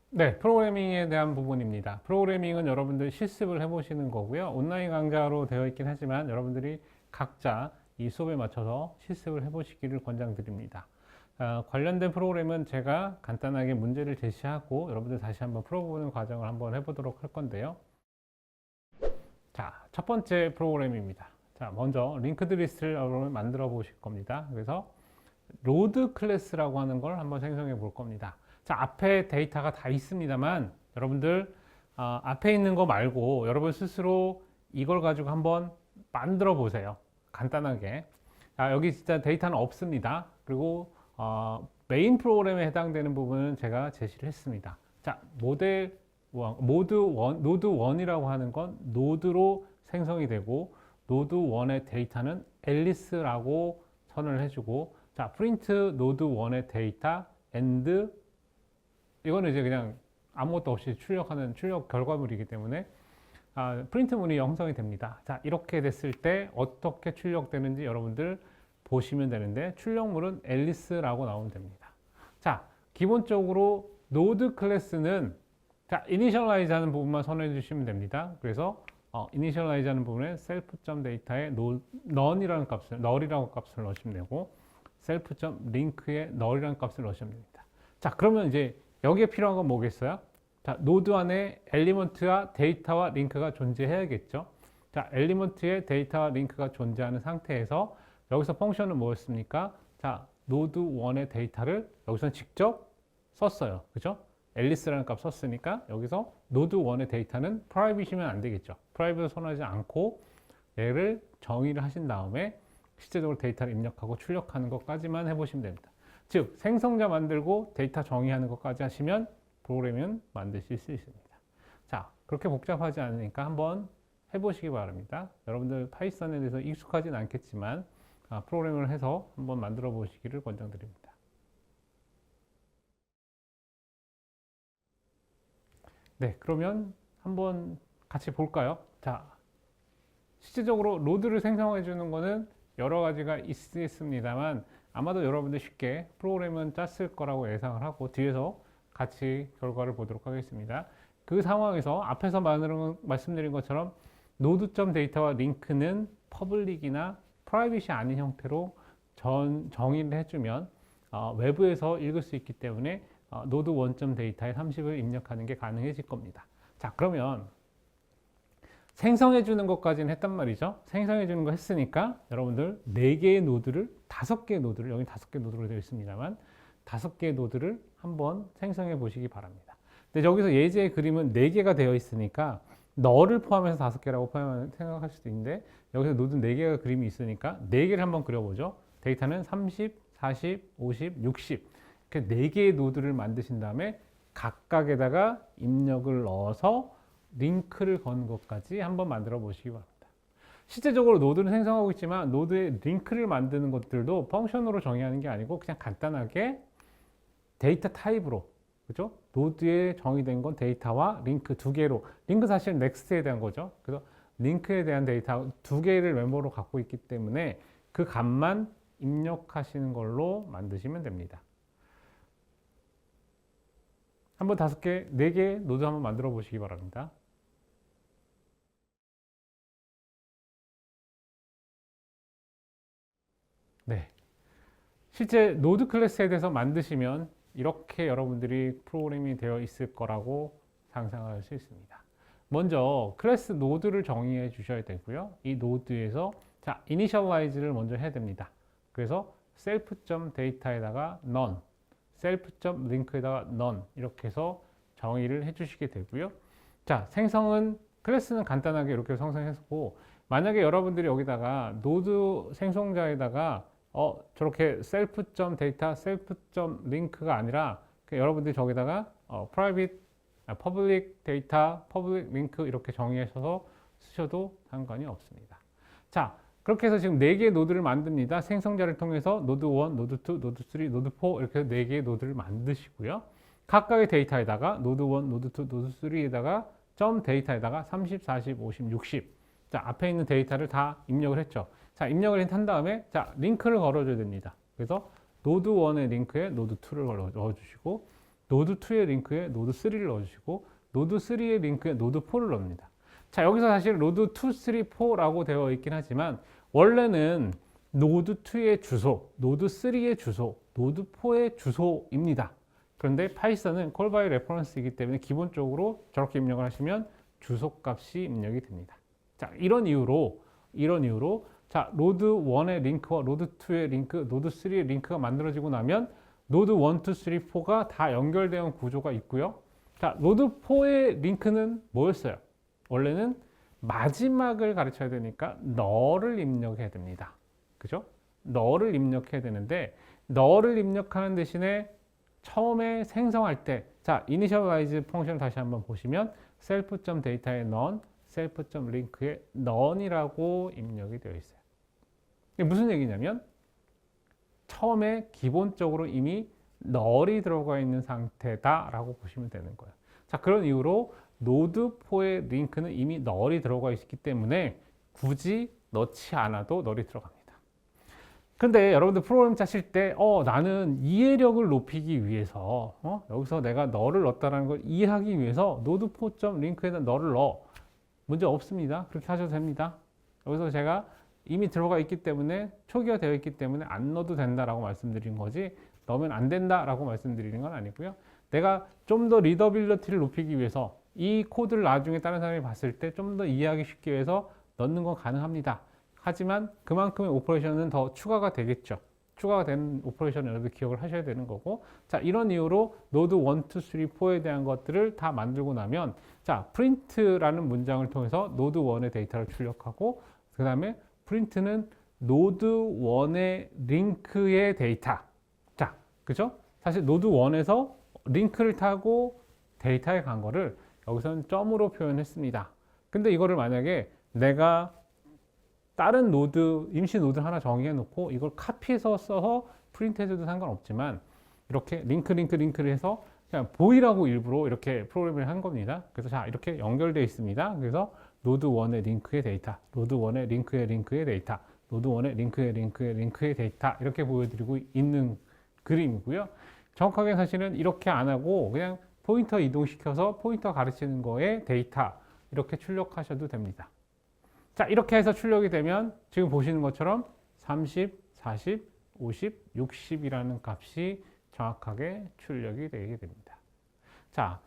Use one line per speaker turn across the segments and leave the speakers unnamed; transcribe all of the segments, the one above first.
네, 프로그래밍에 대한 부분입니다. 프로그래밍은 여러분들 실습을 해보시는 거고요. 온라인 강좌로 되어 있긴 하지만 여러분들이 각자 이 수업에 맞춰서 실습을 해보시기를 권장드립니다. 관련된 프로그램은 제가 간단하게 문제를 제시하고 여러분들 다시 한번 풀어보는 과정을 한번 해보도록 할 건데요. 자, 첫 번째 프로그램입니다. 자, 먼저 링크드 리스트를 여러분 만들어 보실 겁니다. 그래서 로드 클래스라고 하는 걸 한번 생성해 볼 겁니다. 자, 앞에 데이터가 다 있습니다만 여러분들 앞에 있는 거 말고 여러분 스스로 이걸 가지고 한번 만들어 보세요. 간단하게. 여기 진짜 데이터는 없습니다. 그리고 메인 프로그램에 해당되는 부분은 제가 제시를 했습니다. 자, 모델 노드 1이라고 하는 건 노드로 생성이 되고 노드 1의 데이터는 앨리스라고 선언을 해주고, 자, 프린트 노드 1의 데이터 and 이거는 이제 그냥 아무것도 없이 출력하는 출력 결과물이기 때문에 프린트문이 형성이 됩니다. 자, 이렇게 됐을 때 어떻게 출력되는지 여러분들 보시면 되는데, 출력물은 앨리스라고 나오면 됩니다. 자, 기본적으로 노드 클래스는 자, 이니셜라이즈 하는 부분만 선언해 주시면 됩니다. 그래서 이니셜라이즈 하는 부분에 self.data에 none이라는 값을, null이라고 값을 넣으시면 되고, self.link에 null이라는 값을 넣으시면 됩니다. 자, 그러면 이제 여기에 필요한 건 뭐겠어요? 자, 노드 안에 엘리먼트와 데이터와 링크가 존재해야겠죠. 자, 엘리먼트에 데이터와 링크가 존재하는 상태에서 여기서 펑션은 뭐였습니까? 자, 노드 1의 데이터를 여기서 직접 썼어요. 그죠? 앨리스라는 값 썼으니까 여기서 노드 1의 데이터는 프라이빗이면 안 되겠죠. 프라이빗을 선언하지 않고 얘를 정의를 하신 다음에 실제적으로 데이터를 입력하고 출력하는 것까지만 해보시면 됩니다. 즉, 생성자 만들고 데이터 정의하는 것까지 하시면 프로그램은 만드실 수 있습니다. 자, 그렇게 복잡하지 않으니까 한번 해보시기 바랍니다. 여러분들 파이썬에 대해서 익숙하진 않겠지만 프로그램을 해서 한번 만들어 보시기를 권장드립니다. 네, 그러면 한번 같이 볼까요? 자, 실질적으로 로드를 생성해 주는 거는 여러 가지가 있습니다만 아마도 여러분들 쉽게 프로그램은 짰을 거라고 예상을 하고 뒤에서 같이 결과를 보도록 하겠습니다. 그 상황에서 앞에서 말씀드린 것처럼 노드.데이터와 데이터와 링크는 퍼블릭이나 프라이빗이 아닌 형태로 정의를 해주면 외부에서 읽을 수 있기 때문에 노드 1.데이터에 30을 입력하는 게 가능해질 겁니다. 자, 그러면 생성해 주는 것까지는 했단 말이죠. 생성해 주는 거 했으니까 여러분들 4개의 노드를 5개의 노드를, 여기 5개 노드로 되어 있습니다만 5개의 노드를 한번 생성해 보시기 바랍니다. 근데 여기서 예제의 그림은 4개가 되어 있으니까 너를 포함해서 5개라고 생각할 수도 있는데 여기서 노드 4개가 그림이 있으니까 4개를 한번 그려보죠. 데이터는 30, 40, 50, 60 이렇게 4개의 노드를 만드신 다음에 각각에다가 입력을 넣어서 링크를 건 것까지 한번 만들어 보시기 바랍니다. 실제적으로 노드를 생성하고 있지만 노드에 링크를 만드는 것들도 펑션으로 정의하는 게 아니고 그냥 간단하게 데이터 타입으로, 그죠? 노드에 정의된 건 데이터와 링크 2개로, 링크 사실은 넥스트에 대한 거죠. 그래서 링크에 대한 데이터 2개를 멤버로 갖고 있기 때문에 그 값만 입력하시는 걸로 만드시면 됩니다. 한번 5개, 4개 노드 한번 만들어 보시기 바랍니다. 네. 실제 노드 클래스에 대해서 만드시면 이렇게 여러분들이 프로그램이 되어 있을 거라고 상상할 수 있습니다. 먼저 클래스 노드를 정의해 주셔야 되고요. 이 노드에서 자, 이니셜라이즈를 먼저 해야 됩니다. 그래서 self.data에다가 none, self.link에다가 none 이렇게 해서 정의를 해 주시게 되고요. 자, 생성은 클래스는 간단하게 이렇게 성성했고, 만약에 여러분들이 여기다가 노드 생성자에다가 저렇게 self.data, self.link가 아니라 여러분들이 저기다가 private, public data, public link 이렇게 정의하셔서 쓰셔도 상관이 없습니다. 자, 그렇게 해서 지금 4개의 노드를 만듭니다. 생성자를 통해서 노드 1, 노드 2, 노드 3, 노드 4 이렇게 4개의 노드를 만드시고요. 각각의 데이터에다가 노드 1, 노드 2, 노드 3에다가 점 데이터에다가 30, 40, 50, 60 자, 앞에 있는 데이터를 다 입력을 했죠. 자, 입력을 한 다음에 자, 링크를 걸어줘야 됩니다. 그래서 노드 1의 링크에 노드 2를 넣어주시고 노드 2의 링크에 노드 3를 넣어주시고 노드 3의 링크에 노드 4를 넣습니다. 자, 여기서 사실 노드 2, 3, 4라고 되어 있긴 하지만 원래는 노드 2의 주소, 노드 3의 주소, 노드 4의 주소입니다. 그런데 파이썬은 call by reference이기 때문에 기본적으로 저렇게 입력을 하시면 주소 값이 입력이 됩니다. 자, 이런 이유로 자, 노드 1의 링크와 노드 2의 링크, 노드 3의 링크가 만들어지고 나면 노드 1, 2, 3, 4가 다 연결되어 구조가 있고요. 자, 노드 4의 링크는 뭐였어요? 원래는 마지막을 가르쳐야 되니까 너를 입력해야 됩니다. 그죠? 너를 입력해야 되는데 너를 입력하는 대신에 처음에 생성할 때, 자, initialize 펑션을 다시 한번 보시면 self.data의 none, self.link의 none이라고 입력이 되어 있어요. 이게 무슨 얘기냐면 처음에 기본적으로 이미 null이 들어가 있는 상태다라고 보시면 되는 거예요. 자, 그런 이유로 노드4의 링크는 이미 null이 들어가 있기 때문에 굳이 넣지 않아도 null이 들어갑니다. 근데 여러분들 프로그램 짜실 때 나는 이해력을 높이기 위해서 여기서 내가 null을 넣었다는 걸 이해하기 위해서 node4.link에다 null을 넣어. 문제 없습니다. 그렇게 하셔도 됩니다. 여기서 제가 이미 들어가 있기 때문에 초기화되어 있기 때문에 안 넣어도 된다라고 말씀드린 거지 넣으면 안 된다라고 말씀드리는 건 아니고요. 내가 좀 더 리더빌리티를 높이기 위해서 이 코드를 나중에 다른 사람이 봤을 때 좀 더 이해하기 쉽게 위해서 넣는 건 가능합니다. 하지만 그만큼의 오퍼레이션은 더 추가가 되겠죠. 추가가 된 오퍼레이션을 여러분 기억을 하셔야 되는 거고, 자, 이런 이유로 노드 1, 2, 3, 4에 대한 것들을 다 만들고 나면, 자, print라는 문장을 통해서 노드 1의 데이터를 출력하고, 그 다음에 print는 노드 1의 링크의 데이터. 자, 그죠? 사실 노드 1에서 링크를 타고 데이터에 간 거를 여기서는 점으로 표현했습니다. 근데 이거를 만약에 내가 다른 노드, 임시 노드를 하나 정의해 놓고 이걸 카피해서 써서 프린트 해줘도 상관없지만 이렇게 링크를 해서 그냥 보이라고 일부러 이렇게 프로그램을 한 겁니다. 그래서 자, 이렇게 연결되어 있습니다. 그래서 노드 1의 링크의 데이터, 노드 1의 링크의 데이터, 노드 1의 링크의 데이터 이렇게 보여드리고 있는 그림이고요. 정확하게 사실은 이렇게 안 하고 그냥 포인터 이동시켜서 포인터 가르치는 거에 데이터 이렇게 출력하셔도 됩니다. 자, 이렇게 해서 출력이 되면 지금 보시는 것처럼 30, 40, 50, 60이라는 값이 정확하게 출력이 되게 됩니다. 자,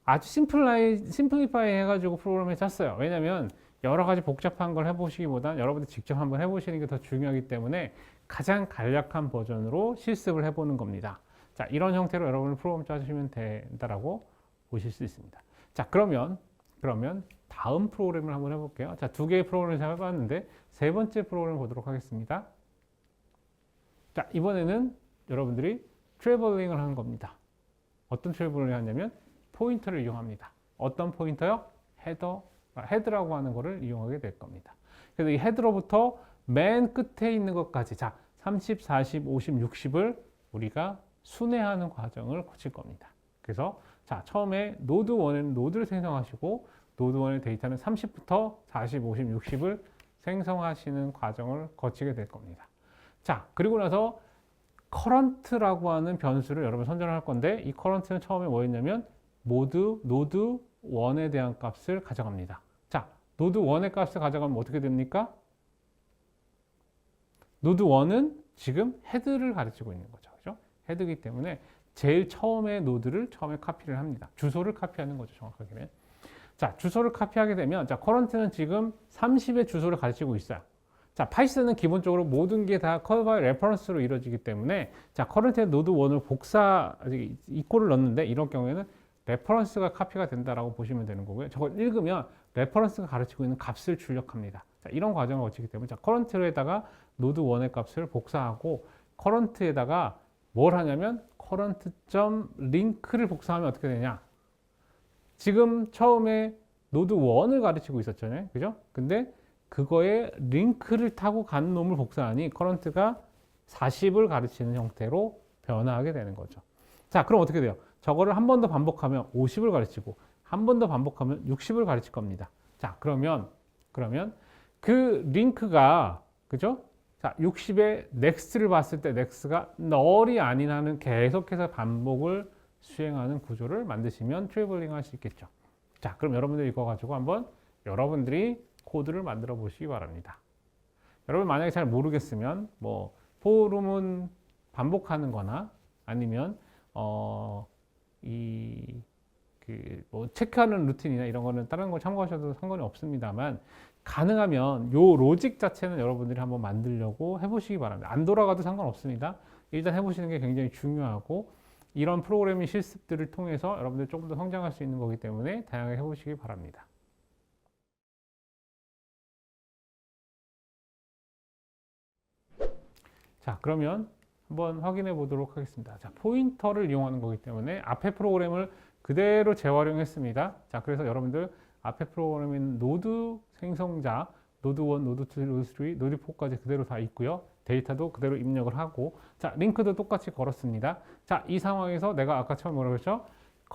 아주 심플리파이 해가지고 프로그램을 짰어요. 왜냐면 여러 가지 복잡한 걸 해보시기보단 여러분들 직접 한번 해보시는 게 더 중요하기 때문에 가장 간략한 버전으로 실습을 해보는 겁니다. 자, 이런 형태로 여러분은 프로그램 짜주시면 된다라고 보실 수 있습니다. 자, 그러면 다음 프로그램을 한번 해볼게요. 자, 두 개의 프로그램을 해봤는데 세 번째 프로그램을 보도록 하겠습니다. 자, 이번에는 여러분들이 트래블링을 하는 겁니다. 어떤 트래블링을 하냐면 포인터를 이용합니다. 어떤 포인터요? 헤드라고 하는 거를 이용하게 될 겁니다. 그래서 이 헤드로부터 맨 끝에 있는 것까지, 자, 30, 40, 50, 60을 우리가 순회하는 과정을 거칠 겁니다. 그래서 자, 처음에 노드 1에는 노드를 생성하시고 노드 1의 데이터는 30부터 40, 50, 60을 생성하시는 과정을 거치게 될 겁니다. 자, 그리고 나서 current라고 하는 변수를 여러분 선정을 할 건데 이 current는 처음에 뭐였냐면 노드 1에 대한 값을 가져갑니다. 자, 노드 1의 값을 가져가면 어떻게 됩니까? 노드 1은 지금 헤드를 가르치고 있는 거죠. 그죠? 헤드이기 때문에 제일 처음에 노드를 처음에 카피를 합니다. 주소를 카피하는 거죠. 정확하게는. 자, 주소를 카피하게 되면 자, current는 지금 30의 주소를 가르치고 있어요. 자, 파이썬은 기본적으로 모든 게 다 call by reference로 이루어지기 때문에 자, current에 노드 1을 이퀄을 넣는데 이런 경우에는 레퍼런스가 카피가 된다라고 보시면 되는 거고요. 저걸 읽으면 레퍼런스가 가르치고 있는 값을 출력합니다. 자, 이런 과정을 거치기 때문에 자, current에다가 노드 1의 값을 복사하고 current에다가 뭘 하냐면 current.link를 복사하면 어떻게 되냐? 지금 처음에 노드 1을 가르치고 있었잖아요. 그죠? 근데 그거에 링크를 타고 간 놈을 복사하니 current가 40을 가르치는 형태로 변화하게 되는 거죠. 자, 그럼 어떻게 돼요? 저거를 한 번 더 반복하면 50을 가르치고 한 번 더 반복하면 60을 가르칠 겁니다. 자, 그러면 그 링크가 그죠? 자, 60의 next를 봤을 때 next가 null이 아닌 한은 계속해서 반복을 수행하는 구조를 만드시면 트래블링 할 수 있겠죠. 자, 그럼 여러분들 이거 가지고 한번 여러분들이 코드를 만들어 보시기 바랍니다. 여러분 만약에 잘 모르겠으면 뭐 포럼은 반복하는 거나 아니면 뭐 체크하는 루틴이나 이런 거는 다른 걸 참고하셔도 상관이 없습니다만, 가능하면 요 로직 자체는 여러분들이 한번 만들려고 해보시기 바랍니다. 안 돌아가도 상관없습니다. 일단 해보시는 게 굉장히 중요하고, 이런 프로그래밍 실습들을 통해서 여러분들 조금 더 성장할 수 있는 거기 때문에 다양하게 해보시기 바랍니다. 자, 그러면 한번 확인해 보도록 하겠습니다. 자, 포인터를 이용하는 거기 때문에 앞에 프로그램을 그대로 재활용했습니다. 자, 그래서 여러분들 앞에 프로그램인 노드 생성자, 노드 1, 노드 2, 노드 3, 노드 4까지 그대로 다 있고요. 데이터도 그대로 입력을 하고, 자, 링크도 똑같이 걸었습니다. 자, 이 상황에서 내가 아까 처음 뭐라고 했죠?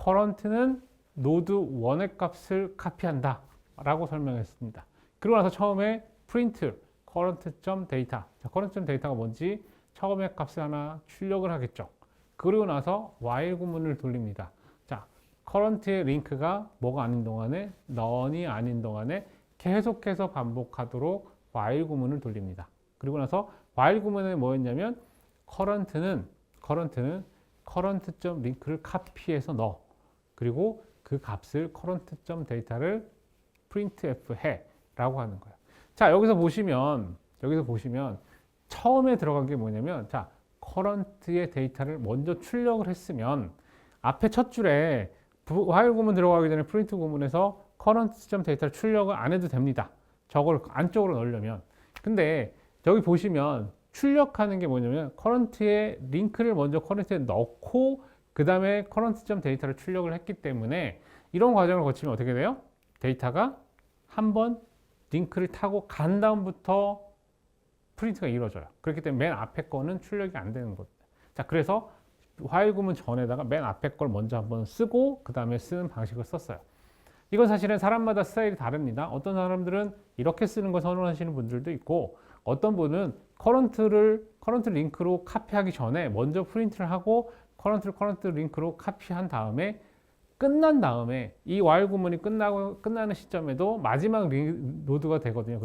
current는 노드 1의 값을 카피한다 라고 설명했습니다. 그리고 나서 처음에 print current.data. 자, current.data가 뭔지 처음에 값을 하나 출력을 하겠죠. 그리고 나서 while 구문을 돌립니다. 자, current의 링크가 뭐가 아닌 동안에, none이 아닌 동안에 계속해서 반복하도록 while 구문을 돌립니다. 그리고 나서 while 구문에 뭐였냐면 current는 current.link를 카피해서 넣어. 그리고 그 값을 current.data를 printf 해 라고 하는 거예요. 자, 여기서 보시면 처음에 들어간 게 뭐냐면, 자, current의 데이터를 먼저 출력을 했으면 앞에 첫 줄에 while 구문 들어가기 전에 print 구문에서 current.data를 출력을 안 해도 됩니다. 저걸 안쪽으로 넣으려면. 근데 여기 보시면 출력하는 게 뭐냐면 current의 링크를 먼저 current에 넣고 그 다음에 current.data를 출력을 했기 때문에 이런 과정을 거치면 어떻게 돼요? 데이터가 한번 링크를 타고 간 다음부터 프린트가 이루어져요. 그렇기 때문에 맨 앞에 거는 출력이 안 되는 겁니다. 자, 그래서 while 구문 전에다가 맨 앞에 걸 먼저 한번 쓰고 그 다음에 쓰는 방식을 썼어요. 이건 사실은 사람마다 스타일이 다릅니다. 어떤 사람들은 이렇게 쓰는 걸 선호하시는 분들도 있고, 어떤 분은 커런트 링크로 카피하기 전에 먼저 프린트를 하고 커런트 링크로 카피한 다음에 끝난 다음에 이 while 구문이 끝나는 시점에도 마지막 노드가 되거든요.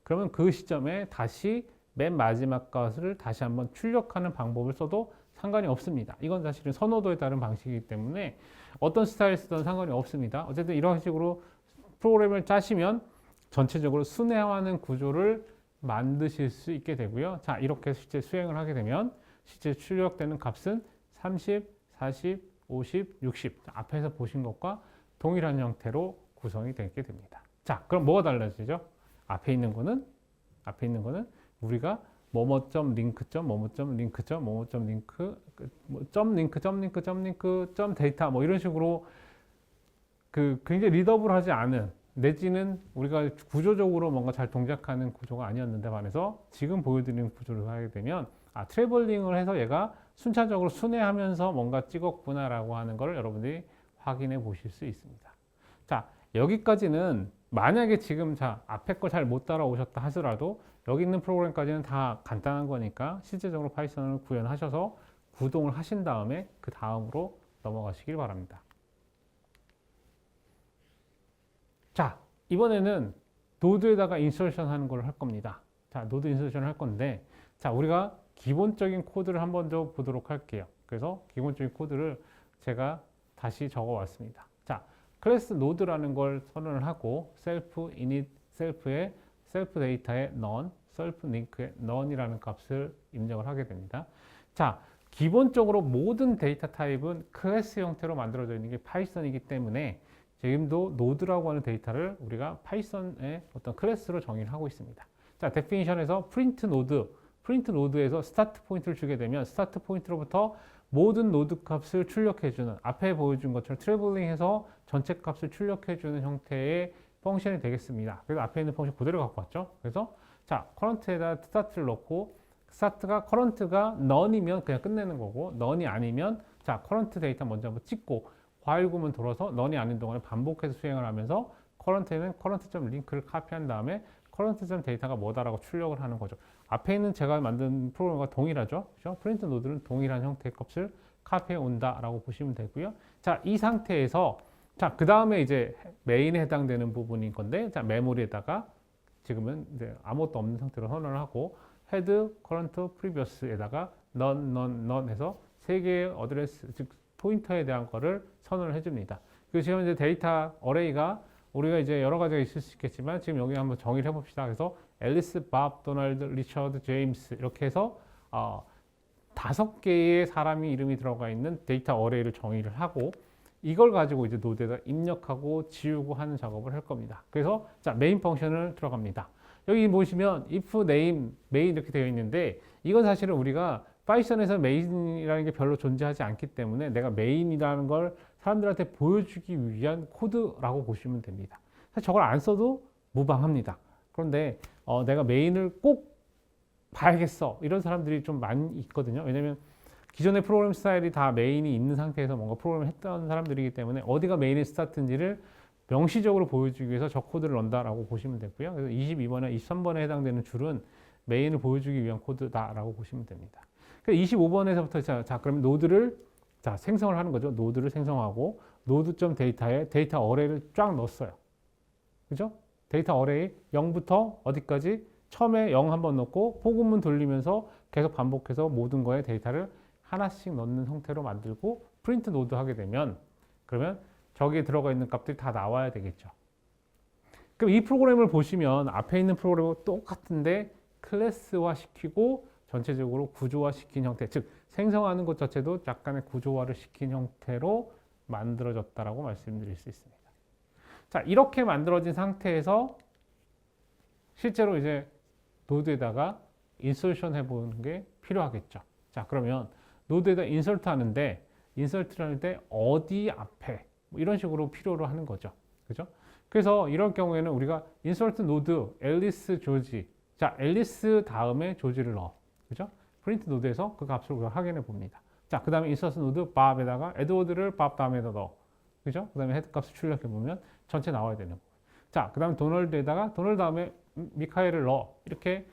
그러면 그 시점에 다시 맨 마지막 것을 다시 한번 출력하는 방법을 써도 상관이 없습니다. 이건 사실은 선호도에 따른 방식이기 때문에 어떤 스타일 쓰든 상관이 없습니다. 어쨌든 이런 식으로 프로그램을 짜시면 전체적으로 순회화하는 구조를 만드실 수 있게 되고요. 자, 이렇게 실제 수행을 하게 되면 실제 출력되는 값은 30, 40, 50, 60. 자, 앞에서 보신 것과 동일한 형태로 구성이 되게 됩니다. 자, 그럼 뭐가 달라지죠? 앞에 있는 거는 우리가 뭐뭐.링크, 뭐뭐.링크, 뭐뭐.링크, 링크, 데이터 뭐 이런 식으로 굉장히 리더블하지 않은, 내지는 우리가 구조적으로 뭔가 잘 동작하는 구조가 아니었는데 반해서 지금 보여드리는 구조를 하게 되면 트래블링을 해서 얘가 순차적으로 순회하면서 뭔가 찍었구나라고 하는 걸 여러분들이 확인해 보실 수 있습니다. 자, 여기까지는 만약에 지금 앞에 걸 잘 못 따라오셨다 하더라도 여기 있는 프로그램까지는 다 간단한 거니까 실제적으로 파이썬을 구현하셔서 구동을 하신 다음에 그 다음으로 넘어가시길 바랍니다. 자, 이번에는 노드에다가 인서션 하는 걸 할 겁니다. 자, 노드 인서션을 할 건데, 자, 우리가 기본적인 코드를 한번 더 보도록 할게요. 그래서 기본적인 코드를 제가 다시 적어 왔습니다. 자, 클래스 노드라는 걸 선언을 하고 self init self의 self 데이터의 none, self link의 none이라는 값을 입력을 하게 됩니다. 자, 기본적으로 모든 데이터 타입은 클래스 형태로 만들어져 있는 게 파이썬이기 때문에 지금도 노드라고 하는 데이터를 우리가 파이썬의 어떤 클래스로 정의를 하고 있습니다. 자, 데피니션에서 프린트 노드에서 스타트 포인트를 주게 되면 스타트 포인트로부터 모든 노드 값을 출력해주는, 앞에 보여준 것처럼 트래블링해서 전체 값을 출력해주는 형태의 펑션이 되겠습니다. 그래서 앞에 있는 펑션 그대로 갖고 왔죠. 그래서 자, 커런트에다 스타트를 넣고, 커런트가 none이면 그냥 끝내는 거고, none이 아니면 자, 커런트 데이터 먼저 한번 찍고 while 구문 돌아서 none이 아닌 동안에 반복해서 수행을 하면서 커런트에는 current.link를 카피한 다음에 current.data가 뭐다라고 출력을 하는 거죠. 앞에 있는 제가 만든 프로그램과 동일하죠. 그렇죠? 프린트 노드는 동일한 형태의 값을 카피해 온다라고 보시면 되고요. 자, 이 상태에서 자, 그 다음에 이제 메인에 해당되는 부분인 건데, 자, 메모리에다가 지금은 이제 아무것도 없는 상태로 선언을 하고 헤드 커런트 프리비어스에다가 none 해서 세 개의 어드레스 즉 포인터에 대한 거를 선언을 해줍니다. 그리고 지금 이제 데이터 어레이가 우리가 이제 여러 가지가 있을 수 있겠지만 지금 여기 한번 정의를 해봅시다. 그래서 앨리스, 밥, 도널드, 리처드, 제임스 이렇게 해서 5개의 사람이 이름이 들어가 있는 데이터 어레이를 정의를 하고 이걸 가지고 이제 노드에다 입력하고 지우고 하는 작업을 할 겁니다. 그래서 자, 메인 펑션을 들어갑니다. 여기 보시면 if name, main 이렇게 되어 있는데 이건 사실은 우리가 파이썬에서 메인이라는 게 별로 존재하지 않기 때문에 내가 메인이라는 걸 사람들한테 보여주기 위한 코드라고 보시면 됩니다. 사실 저걸 안 써도 무방합니다. 그런데 내가 메인을 꼭 봐야겠어 이런 사람들이 좀 많이 있거든요. 왜냐면 기존의 프로그램 스타일이 다 메인이 있는 상태에서 뭔가 프로그램을 했던 사람들이기 때문에 어디가 메인의 스타트인지를 명시적으로 보여주기 위해서 저 코드를 넣는다라고 보시면 되고요. 그래서 22번에 23번에 해당되는 줄은 메인을 보여주기 위한 코드다라고 보시면 됩니다. 그래서 25번에서부터 자 그러면 노드를 자 생성을 하는 거죠. 노드를 생성하고 노드.데이터에 데이터 어레이를 쫙 넣었어요. 그죠? 데이터 어레이 0부터 어디까지 처음에 0 한번 넣고 포문문 돌리면서 계속 반복해서 모든 거에 데이터를 하나씩 넣는 형태로 만들고 프린트 노드 하게 되면 그러면 저기에 들어가 있는 값들이 다 나와야 되겠죠. 그럼 이 프로그램을 보시면 앞에 있는 프로그램과 똑같은데 클래스화 시키고 전체적으로 구조화 시킨 형태, 즉 생성하는 것 자체도 약간의 구조화를 시킨 형태로 만들어졌다라고 말씀드릴 수 있습니다. 자, 이렇게 만들어진 상태에서 실제로 이제 노드에다가 인서션 해보는 게 필요하겠죠. 자, 그러면 노드에다 인서트 하는데 인서트를 할 때 어디 앞에 뭐 이런 식으로 필요로 하는 거죠. 그죠? 그래서 이럴 경우에는 우리가 인서트 노드 앨리스 조지 자, 앨리스 다음에 조지를 넣어. 그죠? 프린트 노드에서 그 값을 우리가 확인해 봅니다. 자, 그 다음에 인서트 노드 밥에다가 에드워드를 밥 다음에다 넣어. 그죠? 그 다음에 헤드 값을 출력해 보면 전체 나와야 되는 거예요. 자, 그 다음에 도널드에다가 도널드 다음에 미카엘을 넣어. 이렇게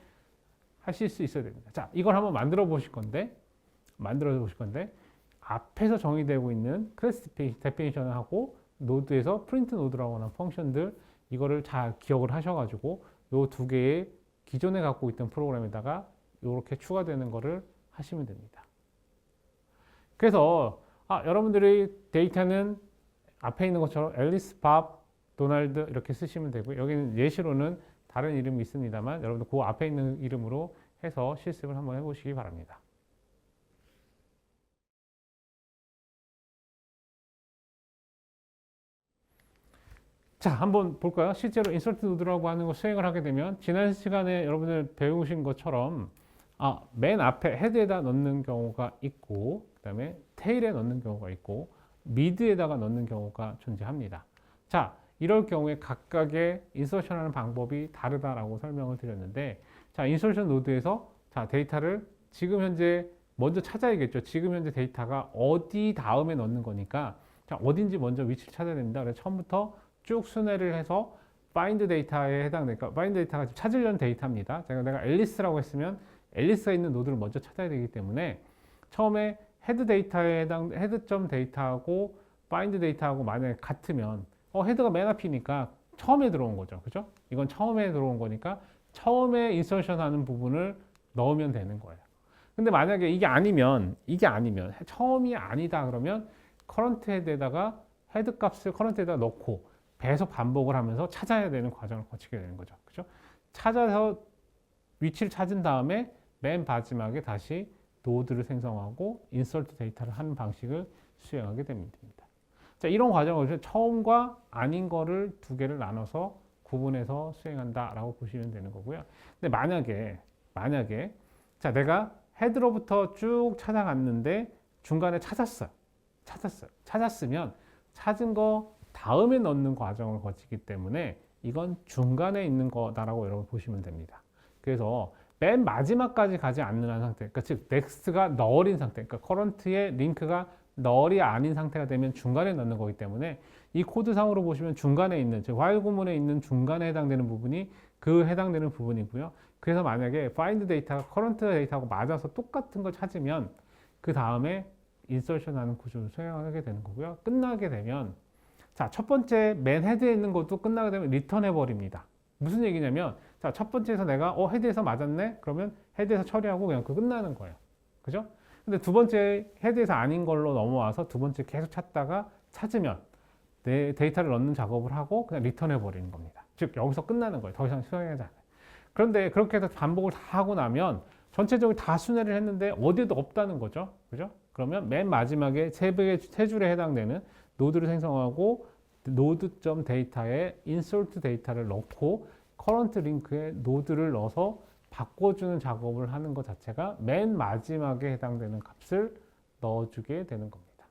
하실 수 있어야 됩니다. 자, 이걸 한번 만들어 보실 건데 앞에서 정의되고 있는 클래스 데피니션을 하고 노드에서 프린트 노드라고 하는 펑션들 이거를 잘 기억을 하셔가지고 요 두 개의 기존에 갖고 있던 프로그램에다가 이렇게 추가되는 거를 하시면 됩니다. 그래서 여러분들이 데이터는 앞에 있는 것처럼 앨리스, 밥, 도널드 이렇게 쓰시면 되고요. 여기는 예시로는 다른 이름이 있습니다만 여러분들 그 앞에 있는 이름으로 해서 실습을 한번 해보시기 바랍니다. 자, 한번 볼까요? 실제로 인서트 노드라고 하는 거 수행을 하게 되면 지난 시간에 여러분들 배우신 것처럼 맨 앞에 헤드에다 넣는 경우가 있고 그 다음에 테일에 넣는 경우가 있고 미드에다가 넣는 경우가 존재합니다. 자, 이럴 경우에 각각의 인서션하는 방법이 다르다라고 설명을 드렸는데 자, 인서션 노드에서 자, 데이터를 지금 현재 먼저 찾아야겠죠. 지금 현재 데이터가 어디 다음에 넣는 거니까 자, 어딘지 먼저 위치를 찾아야 됩니다. 그래서 처음부터 쭉 순회를 해서 find 데이터에 해당되니까 find 데이터가 지금 찾으려는 데이터입니다. 내가 앨리스라고 했으면 앨리스가 있는 노드를 먼저 찾아야 되기 때문에 처음에 헤드 데이터에 해당 헤드점 데이터하고 find 데이터하고 만약에 같으면 헤드가 맨 앞이니까 처음에 들어온 거죠. 그죠? 이건 처음에 들어온 거니까 처음에 인서션 하는 부분을 넣으면 되는 거예요. 근데 만약에 이게 아니면 처음이 아니다 그러면 커런트 헤드에다가 헤드 값을 커런트에다 넣고 계속 반복을 하면서 찾아야 되는 과정을 거치게 되는 거죠. 그죠? 찾아서 위치를 찾은 다음에 맨 마지막에 다시 노드를 생성하고 인서트 데이터를 하는 방식을 수행하게 됩니다. 자, 이런 과정을 처음과 아닌 거를 두 개를 나눠서 구분해서 수행한다라고 보시면 되는 거고요. 근데 만약에 자, 내가 헤드로부터 쭉 찾아갔는데 중간에 찾았으면 찾은 거 다음에 넣는 과정을 거치기 때문에 이건 중간에 있는 거다라고 여러분 보시면 됩니다. 그래서 맨 마지막까지 가지 않는 한 상태, 그러니까 즉 넥스트가 널인 상태, 그러니까 커런트의 링크가 널이 아닌 상태가 되면 중간에 넣는 거기 때문에 이 코드상으로 보시면 중간에 있는, 즉 while 구문에 있는 중간에 해당되는 부분이 그 해당되는 부분이고요. 그래서 만약에 find 데이터가 current 데이터하고 맞아서 똑같은 걸 찾으면 그 다음에 인설션하는 구조를 수행하게 되는 거고요. 끝나게 되면 자, 첫 번째 맨 헤드에 있는 것도 끝나게 되면 리턴해 버립니다. 무슨 얘기냐면 자, 첫 번째에서 내가 헤드에서 맞았네? 그러면 헤드에서 처리하고 그냥 끝나는 거예요. 그죠? 근데 두 번째 헤드에서 아닌 걸로 넘어와서 두 번째 계속 찾다가 찾으면 내 데이터를 넣는 작업을 하고 그냥 리턴해 버리는 겁니다. 즉 여기서 끝나는 거예요. 더 이상 수행하지 않아요. 그런데 그렇게 해서 반복을 다 하고 나면 전체적으로 다 순회를 했는데 어디에도 없다는 거죠. 그죠? 그러면 맨 마지막에 세 줄에 해당되는 노드를 생성하고 node.data에 insert 데이터를 넣고 current 링크에 노드를 넣어서 바꿔주는 작업을 하는 것 자체가 맨 마지막에 해당되는 값을 넣어주게 되는 겁니다.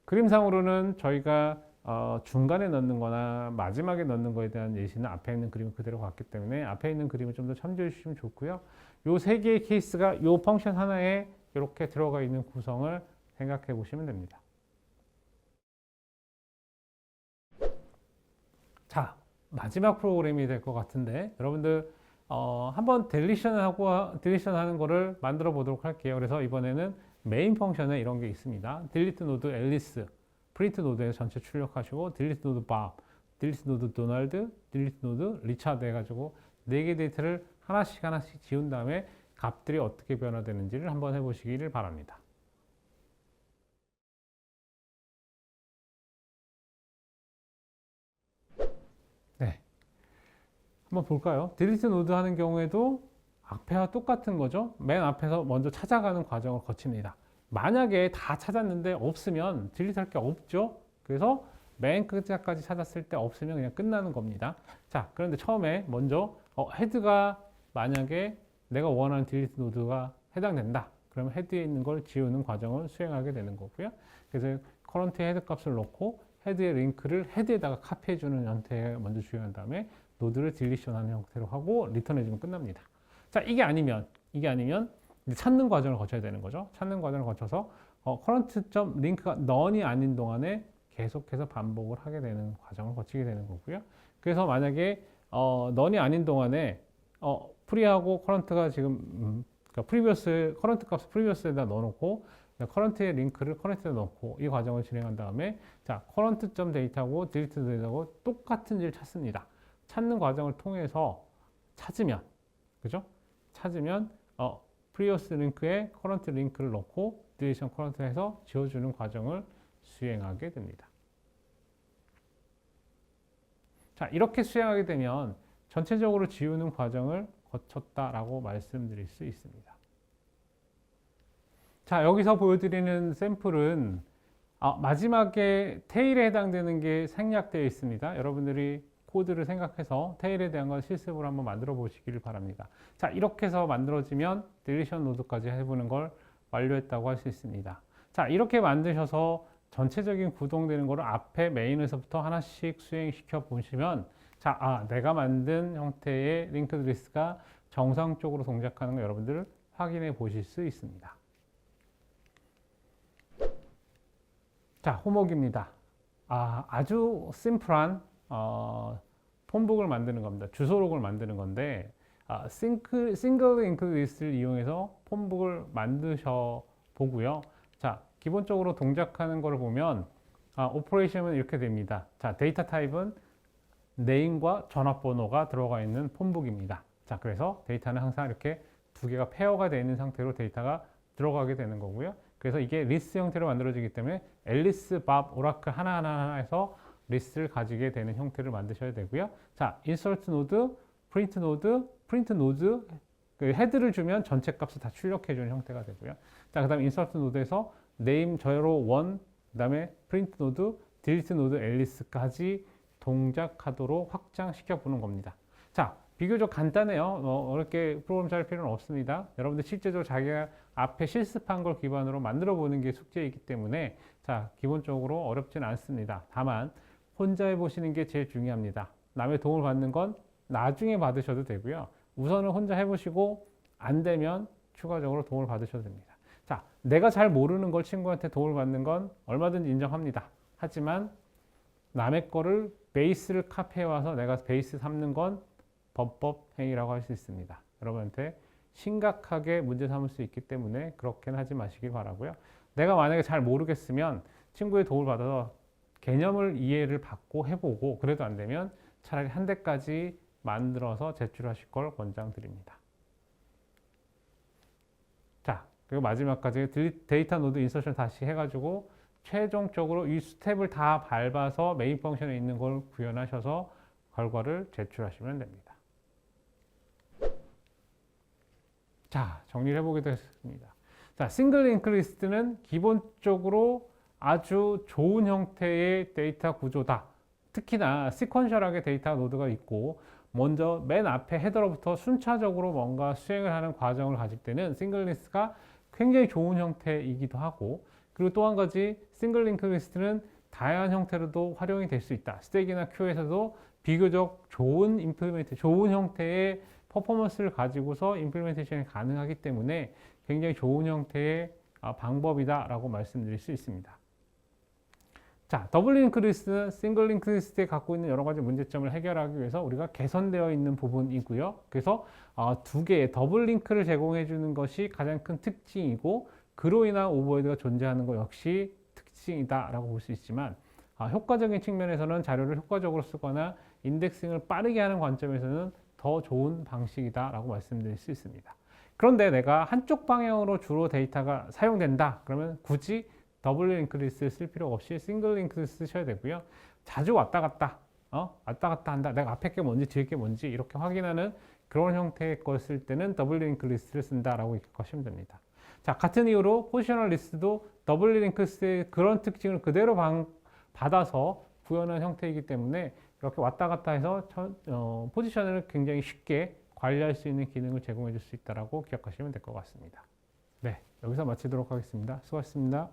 그림상으로는 저희가 중간에 넣는 거나 마지막에 넣는 거에 대한 예시는 앞에 있는 그림을 그대로 갔기 때문에 앞에 있는 그림을 좀 더 참조해 주시면 좋고요. 요 세 개의 케이스가 요 펑션 하나에 이렇게 들어가 있는 구성을 생각해 보시면 됩니다. 자, 마지막 프로그램이 될 것 같은데 여러분들 한번 딜리션 하는 거를 만들어 보도록 할게요. 그래서 이번에는 메인 펑션에 이런 게 있습니다. 딜리트 노드 앨리스, 프린트 노드에서 전체 출력하시고 딜리트 노드 밥, 딜리트 노드 도널드, 딜리트 노드 리차드 해가지고 4개 데이터를 하나씩 지운 다음에 값들이 어떻게 변화되는지를 한번 해보시기를 바랍니다. 네, 한번 볼까요? 딜리트 노드 하는 경우에도 앞에와 똑같은 거죠. 맨 앞에서 먼저 찾아가는 과정을 거칩니다. 만약에 다 찾았는데 없으면 딜리트 할 게 없죠. 그래서 맨 끝까지 찾았을 때 없으면 그냥 끝나는 겁니다. 자, 그런데 처음에 먼저 헤드가 만약에 내가 원하는 딜리트 노드가 해당된다. 그러면 헤드에 있는 걸 지우는 과정을 수행하게 되는 거고요. 그래서 커런트 헤드 값을 넣고 헤드의 링크를 헤드에다가 카피해주는 형태에 먼저 주의한 다음에 노드를 딜리션하는 형태로 하고 리턴해주면 끝납니다. 자, 이게 아니면 찾는 과정을 거쳐야 되는 거죠. 찾는 과정을 거쳐서 current.link가 none이 아닌 동안에 계속해서 반복을 하게 되는 과정을 거치게 되는 거고요. 그래서 만약에 none이 아닌 동안에 프리하고 current가 지금 그러니까 current 값을 previous에다 넣어놓고 current의 링크를 current에다 넣고 이 과정을 진행한 다음에 자 current.data하고 delete data하고 똑같은지를 찾습니다. 찾는 과정을 통해서 찾으면 그죠? 찾으면 previous 링크에 current 링크를 넣고 deletion current 해서 지워주는 과정을 수행하게 됩니다. 자, 이렇게 수행하게 되면 전체적으로 지우는 과정을 거쳤다라고 말씀드릴 수 있습니다. 자, 여기서 보여드리는 샘플은 마지막에 테일에 해당되는 게 생략되어 있습니다. 여러분들이 코드를 생각해서 테일에 대한 걸 실습으로 한번 만들어 보시기를 바랍니다. 자, 이렇게 해서 만들어지면 딜리션 노드까지 해보는 걸 완료했다고 할 수 있습니다. 자, 이렇게 만드셔서 전체적인 구동되는 거를 앞에 메인에서부터 하나씩 수행시켜 보시면 자, 내가 만든 형태의 링크드 리스트가 정상적으로 동작하는 거 여러분들 확인해 보실 수 있습니다. 자, 호목입니다. 아주 심플한 폼북을 만드는 겁니다. 주소록을 만드는 건데 싱글 링크드 리스트를 이용해서 폼북을 만드셔 보고요. 자, 기본적으로 동작하는 것을 보면 오퍼레이션은 이렇게 됩니다. 자, 데이터 타입은 네임과 전화번호가 들어가 있는 폼북입니다. 자, 그래서 데이터는 항상 이렇게 두 개가 페어가 되어 있는 상태로 데이터가 들어가게 되는 거고요. 그래서 이게 리스트 형태로 만들어지기 때문에 앨리스, 밥, 오라클 하나하나에서 리스트를 가지게 되는 형태를 만드셔야 되고요. 자, insert node, print node, 그 헤드를 주면 전체 값을 다 출력해 주는 형태가 되고요. 자, 그다음 insert node에서 name 0, 1, 그다음에 print node, delete node, 앨리스까지 동작하도록 확장시켜 보는 겁니다. 자, 비교적 간단해요. 어렵게 프로그램 짤 필요는 없습니다. 여러분들 실제적으로 자기가 앞에 실습한 걸 기반으로 만들어 보는 게 숙제이기 때문에 자, 기본적으로 어렵진 않습니다. 다만 혼자 해보시는 게 제일 중요합니다. 남의 도움을 받는 건 나중에 받으셔도 되고요. 우선은 혼자 해보시고 안 되면 추가적으로 도움을 받으셔도 됩니다. 자, 내가 잘 모르는 걸 친구한테 도움을 받는 건 얼마든지 인정합니다. 하지만 남의 거를 베이스를 카피해와서 내가 베이스 삼는 건 범법 행위라고 할 수 있습니다. 여러분한테 심각하게 문제 삼을 수 있기 때문에 그렇게는 하지 마시길 바라고요. 내가 만약에 잘 모르겠으면 친구의 도움을 받아서 개념을 이해를 받고 해보고 그래도 안 되면 차라리 한 대까지 만들어서 제출하실 걸 권장드립니다. 자, 그리고 마지막까지 데이터 노드 인서션 다시 해가지고 최종적으로 이 스텝을 다 밟아서 메인 펑션에 있는 걸 구현하셔서 결과를 제출하시면 됩니다. 자, 정리를 해보겠습니다. 자, 싱글 링크 리스트는 기본적으로 아주 좋은 형태의 데이터 구조다. 특히나 시퀀셜하게 데이터 노드가 있고 먼저 맨 앞에 헤더로부터 순차적으로 뭔가 수행을 하는 과정을 가질 때는 싱글 리스트가 굉장히 좋은 형태이기도 하고, 그리고 또 한 가지 싱글 링크 리스트는 다양한 형태로도 활용이 될 수 있다. 스택이나 큐에서도 비교적 좋은 좋은 형태의 퍼포먼스를 가지고서 임플리멘테이션이 가능하기 때문에 굉장히 좋은 형태의 방법이다라고 말씀드릴 수 있습니다. 자, 더블 링크 리스트는 싱글 링크 리스트에 갖고 있는 여러 가지 문제점을 해결하기 위해서 우리가 개선되어 있는 부분이고요. 그래서 두 개의 더블 링크를 제공해 주는 것이 가장 큰 특징이고, 그로 인한 오버헤드가 존재하는 것 역시 특징이다라고 볼 수 있지만, 효과적인 측면에서는 자료를 효과적으로 쓰거나 인덱싱을 빠르게 하는 관점에서는 더 좋은 방식이다라고 말씀드릴 수 있습니다. 그런데 내가 한쪽 방향으로 주로 데이터가 사용된다 그러면 굳이 더블 링크 리스트를 쓸 필요 없이 싱글 링크 리스트 쓰셔야 되고요. 자주 왔다 갔다 한다. 내가 앞에 게 뭔지 뒤에 게 뭔지 이렇게 확인하는 그런 형태의 걸 쓸 때는 더블 링크 리스트를 쓴다라고 기억하시면 됩니다. 자, 같은 이유로 포지셔널 리스트도 더블 링크 리스트의 그런 특징을 그대로 받아서 구현한 형태이기 때문에 이렇게 왔다 갔다 해서 포지션을 굉장히 쉽게 관리할 수 있는 기능을 제공해 줄 수 있다고 기억하시면 될 것 같습니다. 네, 여기서 마치도록 하겠습니다. 수고하셨습니다.